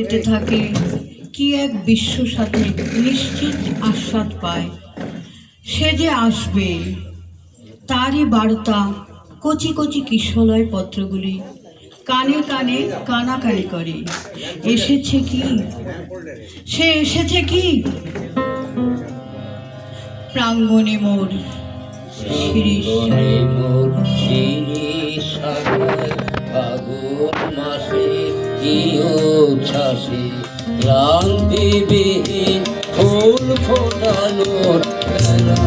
পেতে থাকে, কি এক বিশ্ব সাথে নিশ্চিত আস্বাদ পায়। সে যে আসবে, তারই বার্তা কচি কচি কিশলয় পত্রগুলি কানে কানে কানাকানি করে। এসেছে কি, সে এসেছে কি? প্রাঙ্গণে মোর শিরিষ ফাগুন মাসে কি উচ্ছ্বাসে ক্লান্তিবিহীন ফুল ফোটানোর বেলা,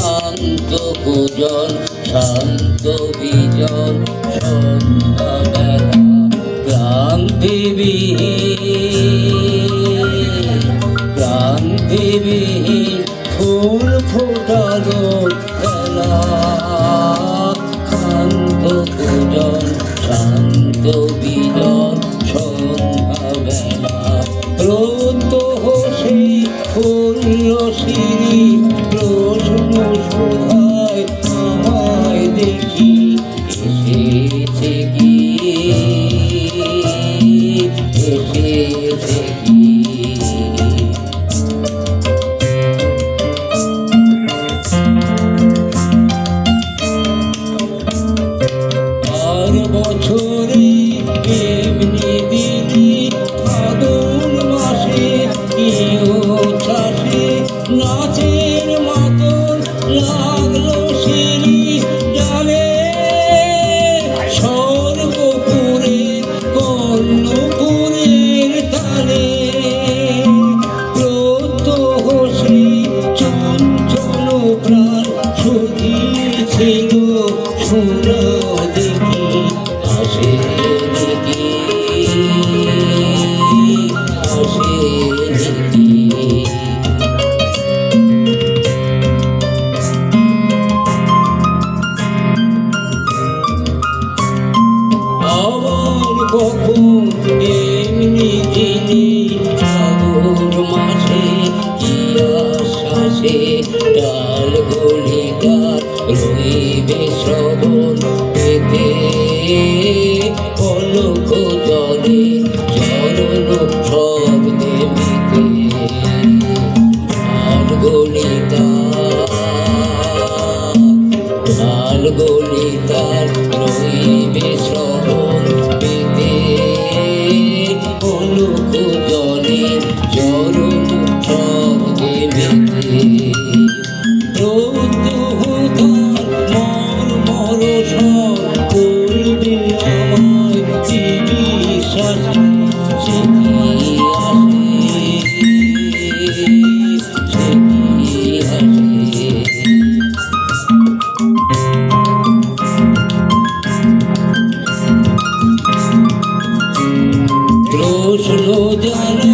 শান্ত পূজন শান্ত বিজন সন্ধ্যা বেলা, ক্লান্তিবিহীন ফুল ফোটানোর বেলা, শান্ত পূজন শান্ত বিজন সন্ধ্যা বেলা, রোদ সেই ফুল সিঁড়ি প্রশ্ন শোভায় আমায় দেখি এসেছে কি, এসেছে কি। বছরে এমনি দিনে ফাগুন মাসে কি উচ্ছ্বাসে নাচের মাতন লাগলো শিরিষ ডালে, সর্বপুরে কর্ণপুরের তালে, প্রত্যহ সেই চঞ্চল প্রাণ শুধিয়েছিল সোনা দেখি আসে দেখি আসে দেখি। আবার কখন এমনি দিনে ফাগুন মাসে কি আশ্বাসে ডাল গলিকার রইবে শ্রবণ পেতে, পলক জলে চরণ শব্দে মেতে, ঢাল গলিতার রইবে শ্রবণ পেতে, পলক জলে চরণ শব্দে মেতে, করবে আমায় কি বিশ্বাস সে কি আসে, সে কি আসে। প্রশ্ন জানা